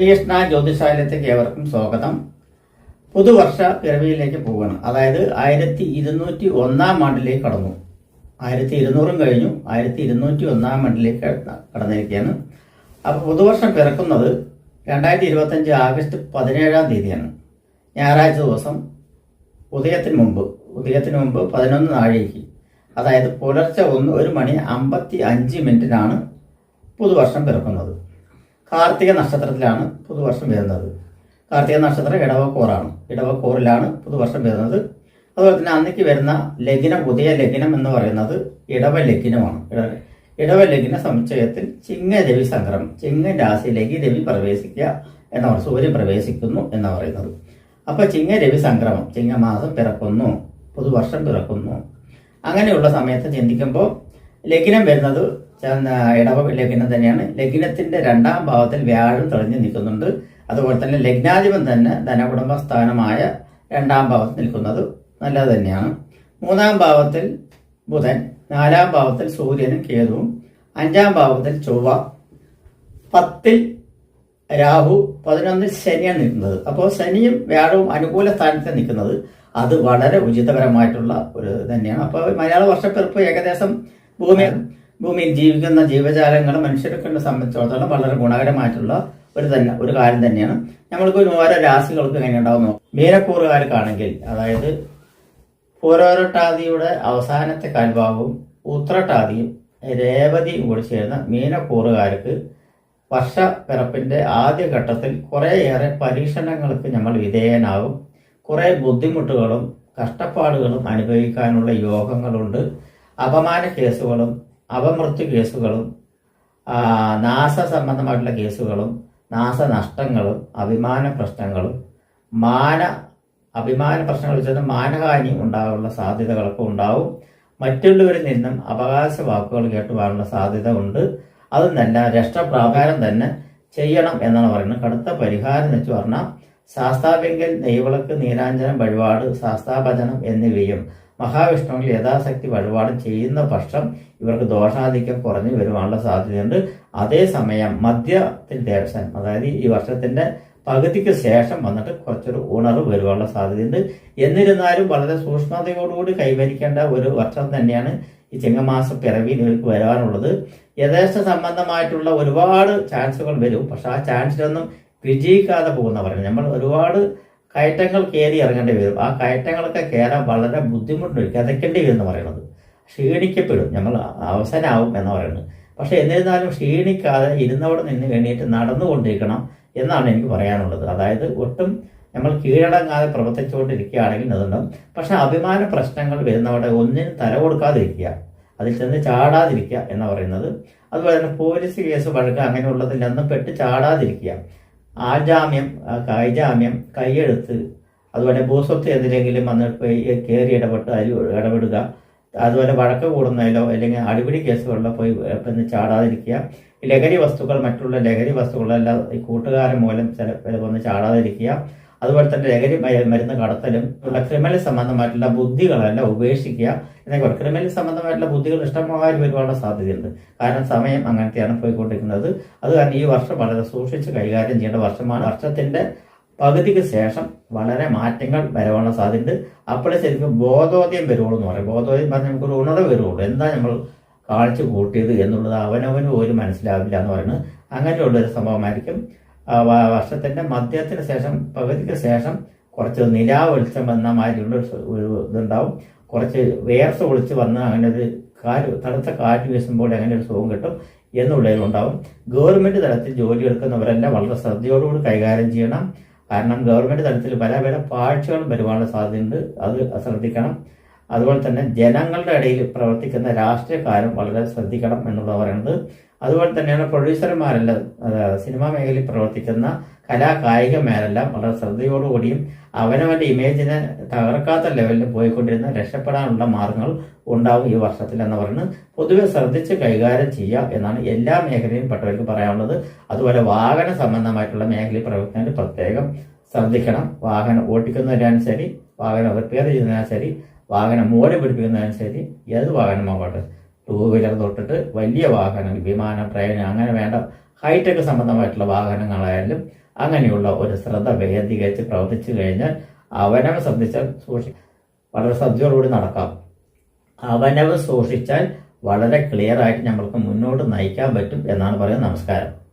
ശ്രീകൃഷ്ണ ജ്യോതിഷാലയത്തേക്ക് ഏവർക്കും സ്വാഗതം. പുതുവർഷ പിറവിയിലേക്ക് പോവുകയാണ്. അതായത് 1201 ആണ്ടിലേക്ക് കടന്നു. 1200 കഴിഞ്ഞു, 1201 ആണ്ടിലേക്ക് കടന്നിരിക്കുകയാണ്. അപ്പോൾ പുതുവർഷം പിറക്കുന്നത് 2025 ആഗസ്റ്റ് 17 ഞായറാഴ്ച ദിവസം ഉദയത്തിന് മുമ്പ് 11 നാഴികയ്ക്ക്, അതായത് പുലർച്ചെ 1:55 പുതുവർഷം പിറക്കുന്നത്. കാർത്തിക നക്ഷത്രത്തിലാണ് പുതുവർഷം വരുന്നത്. കാർത്തിക നക്ഷത്രം ഇടവക്കൂറിലാണ് പുതുവർഷം വരുന്നത്. അതുപോലെ തന്നെ അന്നേക്ക് വരുന്ന ലഗ്നം, ഉദയ ലഗ്നം എന്ന് പറയുന്നത് ഇടവലഗ്നമാണ്. ഇടവലഗ്ന സമുച്ചയത്തിൽ ചിങ്ങരവി സംക്രമം, ചിങ്ങ രാശിയിലേക്ക് രവി പ്രവേശിക്കുക എന്നാണ്, സൂര്യൻ പ്രവേശിക്കുന്നു എന്ന് പറയുന്നത്. അപ്പൊ ചിങ്ങരവി സംക്രമം, ചിങ്ങമാസം പിറക്കുന്നു, പുതുവർഷം പിറക്കുന്നു. അങ്ങനെയുള്ള സമയത്ത് ചിന്തിക്കുമ്പോൾ ലഗ്നം വരുന്നത് ഇടവ ലഗ്നം തന്നെയാണ്. ലഗ്നത്തിന്റെ 2ാം ഭാവത്തിൽ വ്യാഴം തെളിഞ്ഞു നിൽക്കുന്നുണ്ട്. അതുപോലെ തന്നെ ലഗ്നാധിപൻ തന്നെ ധനകുടുംബ സ്ഥാനമായ 2ാം ഭാവത്തിൽ നിൽക്കുന്നത് നല്ലത് തന്നെയാണ്. 3ാം ഭാവത്തിൽ ബുധൻ, 4ാം ഭാവത്തിൽ സൂര്യനും കേതുവും, 5ാം ഭാവത്തിൽ ചൊവ്വ, 10ൽ രാഹു, 11ൽ ശനിയാണ് നിൽക്കുന്നത്. അപ്പോൾ ശനിയും വ്യാഴവും അനുകൂല സ്ഥാനത്ത് നിൽക്കുന്നത് അത് വളരെ ഉചിതപരമായിട്ടുള്ള ഒരു തന്നെയാണ്. അപ്പോൾ മലയാള വർഷപ്പിറപ്പ് ഏകദേശം ഭൂമിയിൽ ജീവിക്കുന്ന ജീവജാലങ്ങൾ മനുഷ്യരെ സംബന്ധിച്ചിടത്തോളം വളരെ ഗുണകരമായിട്ടുള്ള ഒരു കാര്യം തന്നെയാണ്. നമ്മൾക്ക് ഓരോ രാശികൾക്ക് എങ്ങനെ ഉണ്ടാവുന്നു. മീനക്കൂറുകാർക്കാണെങ്കിൽ, അതായത് പൂരോരട്ടാദിയുടെ അവസാനത്തെ കാൽഭാഗവും ഉത്രട്ടാദിയും രേവതിയും കൂടി ചേർന്ന മീനക്കൂറുകാർക്ക് വർഷപ്പിറപ്പിന്റെ ആദ്യഘട്ടത്തിൽ കുറേയേറെ പരീക്ഷണങ്ങൾക്ക് നമ്മൾ വിധേയനാകും. കുറെ ബുദ്ധിമുട്ടുകളും കഷ്ടപ്പാടുകളും അനുഭവിക്കാനുള്ള യോഗങ്ങളുണ്ട്. അപമാന കേസുകളും അപമൃത്യു കേസുകളും നാശ സംബന്ധമായിട്ടുള്ള കേസുകളും നാശനഷ്ടങ്ങളും അഭിമാന പ്രശ്നങ്ങളും അഭിമാന പ്രശ്നങ്ങൾ വെച്ചാൽ മാനഹാനി ഉണ്ടാകാനുള്ള സാധ്യതകളൊക്കെ ഉണ്ടാവും. മറ്റുള്ളവരിൽ നിന്നും അവകാശ വാക്കുകൾ കേട്ടുപോകാനുള്ള സാധ്യത ഉണ്ട്. അതൊന്നല്ല, രാഷ്ട്രപ്രാകാരം തന്നെ ചെയ്യണം എന്നാണ് പറയുന്നത്. കടുത്ത പരിഹാരം എന്ന് വെച്ച് പറഞ്ഞാൽ ശാസ്താവെങ്കിൽ നെയ്വിളക്ക്, നീരാഞ്ജനം വഴിപാട്, ശാസ്താഭജനം എന്നിവയും മഹാവിഷ്ണുവിൽ യഥാശക്തി വഴിപാട് ചെയ്യുന്ന പക്ഷം ഇവർക്ക് ദോഷാധിക്യം കുറഞ്ഞു വരുവാനുള്ള സാധ്യതയുണ്ട്. അതേസമയം മദ്യത്തിൽ ദേവസൻ, അതായത് ഈ വർഷത്തിന്റെ പകുതിക്ക് ശേഷം വന്നിട്ട് കുറച്ചൊരു ഉണർവ് വരുവാനുള്ള സാധ്യതയുണ്ട്. എന്നിരുന്നാലും വളരെ സൂക്ഷ്മതയോടുകൂടി കൈവരിക്കേണ്ട ഒരു വർഷം തന്നെയാണ് ഈ ചിങ്ങമാസ പിറവിയിൽ ഇവർക്ക് വരാനുള്ളത്. യഥേഷ്ട സംബന്ധമായിട്ടുള്ള ഒരുപാട് ചാൻസുകൾ വരും. പക്ഷെ ആ ചാൻസിലൊന്നും വിജയിക്കാതെ പോകുന്നവരാണ്. നമ്മൾ ഒരുപാട് കയറ്റങ്ങൾ കയറി ഇറങ്ങേണ്ടി വരും. ആ കയറ്റങ്ങളൊക്കെ കയറാൻ വളരെ ബുദ്ധിമുട്ടുണ്ട്, കിതയ്ക്കേണ്ടി വരും എന്ന് പറയുന്നത്. ക്ഷീണിക്കപ്പെടും, നമ്മൾ അവസാനമാവും എന്ന് പറയുന്നത്. പക്ഷെ എന്നിരുന്നാലും ക്ഷീണിക്കാതെ ഇരുന്നവിടെ നിന്ന് വേണ്ടിയിട്ട് നടന്നുകൊണ്ടിരിക്കണം എന്നാണ് എനിക്ക് പറയാനുള്ളത്. അതായത് ഒട്ടും നമ്മൾ കീഴടങ്ങാതെ പ്രവർത്തിച്ചുകൊണ്ടിരിക്കുകയാണെങ്കിൽ അതുണ്ടാവും. പക്ഷെ അഭിമാന പ്രശ്നങ്ങൾ വരുന്നവിടെ ഒന്നിനും തല കൊടുക്കാതിരിക്കുക, അതിൽ ചെന്ന് ചാടാതിരിക്കുക എന്ന് പറയുന്നത്. അതുപോലെ തന്നെ പോലീസ് കേസ് വഴക്ക് അങ്ങനെയുള്ളതിലൊന്നും പെട്ട് ചാടാതിരിക്കുക. ആജാമ്യം, കൈജാമ്യം, കൈയെഴുത്ത്, അതുപോലെ ഭൂസ്വത്ത് എന്തിലെങ്കിലും വന്നിട്ട് കയറി ഇടപെട്ട് അതിൽ ഇടപെടുക. അതുപോലെ വഴക്ക് കൂടുന്നതിലോ അല്ലെങ്കിൽ അടിപിടി കേസുകളിലോ പോയി ചാടാതിരിക്കുക. ലഹരി വസ്തുക്കൾ, മറ്റുള്ള ലഹരി വസ്തുക്കളെല്ലാം ഈ കൂട്ടുകാരൻ മൂലം വന്ന് ചാടാതിരിക്കുക. അതുപോലെ തന്നെ ലഹരി മരുന്ന് കടത്തലും ഉള്ള ക്രിമിനൽ സംബന്ധമായിട്ടുള്ള ബുദ്ധികളെല്ലാം ഉപേക്ഷിക്കുക എന്നൊക്കെ. ക്രിമിനൽ സംബന്ധമായിട്ടുള്ള ബുദ്ധികൾ ഇഷ്ടമാകാൻ വരുവാനുള്ള സാധ്യതയുണ്ട്. കാരണം സമയം അങ്ങനത്തെയാണ് പോയിക്കൊണ്ടിരിക്കുന്നത്. അത് കാരണം ഈ വർഷം വളരെ സൂക്ഷിച്ച് കൈകാര്യം ചെയ്യേണ്ട വർഷമാണ്. വർഷത്തിന്റെ പകുതിക്ക് ശേഷം വളരെ മാറ്റങ്ങൾ വരാനുള്ള സാധ്യതയുണ്ട്. അപ്പോഴേ ശരിക്കും ബോധോദയം വരുള്ളൂ എന്ന് പറയും. ബോധോദയം പറഞ്ഞാൽ നമുക്കൊരു ഉണർവ് വരുള്ളൂ. എന്താ നമ്മൾ കാണിച്ചു കൂട്ടിയത് എന്നുള്ളത് അവനവന് പോലും മനസ്സിലാവില്ല എന്ന് പറയുന്നത്. അങ്ങനെയുള്ളൊരു സംഭവമായിരിക്കും. വർഷത്തിന്റെ മധ്യത്തിന് ശേഷം, പകുതിക്ക് ശേഷം കുറച്ച് നിലാവ് വെളിച്ചം വന്ന മാതിരിയുള്ള ഒരു ഇതുണ്ടാവും. കുറച്ച് വേർസ് ഒളിച്ച് വന്ന് അങ്ങനെ ഒരു തണുത്ത കാറ്റ് വീശുമ്പോൾ അങ്ങനെ ഒരു സുഖം കിട്ടും എന്നുള്ളതിലുണ്ടാവും. ഗവൺമെന്റ് തലത്തിൽ ജോലി എടുക്കുന്നവരെല്ലാം വളരെ ശ്രദ്ധയോടുകൂടി കൈകാര്യം ചെയ്യണം. കാരണം ഗവൺമെന്റ് തലത്തിൽ പല പാഴ്ചകളും വരുവാനുള്ള സാധ്യതയുണ്ട്, അത് ശ്രദ്ധിക്കണം. അതുപോലെ തന്നെ ജനങ്ങളുടെ ഇടയിൽ പ്രവർത്തിക്കുന്ന രാഷ്ട്രീയക്കാരും വളരെ ശ്രദ്ധിക്കണം എന്നുള്ളത് പറയുന്നത്. അതുപോലെ തന്നെയാണ് പ്രൊഡ്യൂസർമാരെല്ലാം, സിനിമാ മേഖലയിൽ പ്രവർത്തിക്കുന്ന കായിക മേലെല്ലാം വളരെ ശ്രദ്ധയോടുകൂടിയും അവനവന്റെ ഇമേജിനെ തകർക്കാത്ത ലെവലിൽ പോയിക്കൊണ്ടിരുന്ന രക്ഷപ്പെടാനുള്ള മാർഗങ്ങൾ ഉണ്ടാവും ഈ വർഷത്തിൽ എന്ന് പറയുന്നത്. പൊതുവെ ശ്രദ്ധിച്ച് കൈകാര്യം ചെയ്യുക എന്നാണ് എല്ലാ മേഖലയിലും പെട്ടവർക്ക് പറയാനുള്ളത്. അതുപോലെ വാഹന സംബന്ധമായിട്ടുള്ള മേഖലയിൽ പ്രവർത്തിക്കുന്നതിന് പ്രത്യേകം ശ്രദ്ധിക്കണം. വാഹനം ഓടിക്കുന്നതിനാലും ശരി, വാഹനം റിപ്പയർ ചെയ്യുന്നതിനാലും ശരി, വാഹനം മോടി പിടിപ്പിക്കുന്നതിനും ശരി, ഏത് വാഹനമാകട്ടെ, 2 വീലർ തൊട്ടിട്ട് വലിയ വാഹനം, വിമാനം, ട്രെയിൻ, അങ്ങനെ വേണ്ട ഹൈടെക് സംബന്ധമായിട്ടുള്ള വാഹനങ്ങളായാലും അങ്ങനെയുള്ള ഒരു ശ്രദ്ധ കേന്ദ്രീകരിച്ച് പ്രവർത്തിച്ചു കഴിഞ്ഞാൽ അവനവ ശ്രദ്ധിച്ചാൽ വളരെ ശ്രദ്ധയോടുകൂടി നടക്കാം. അവനവ സൂക്ഷിച്ചാൽ വളരെ ക്ലിയർ ആയിട്ട് നമ്മൾക്ക് മുന്നോട്ട് നയിക്കാൻ പറ്റും എന്നാണ് പറയുന്നത്. നമസ്കാരം.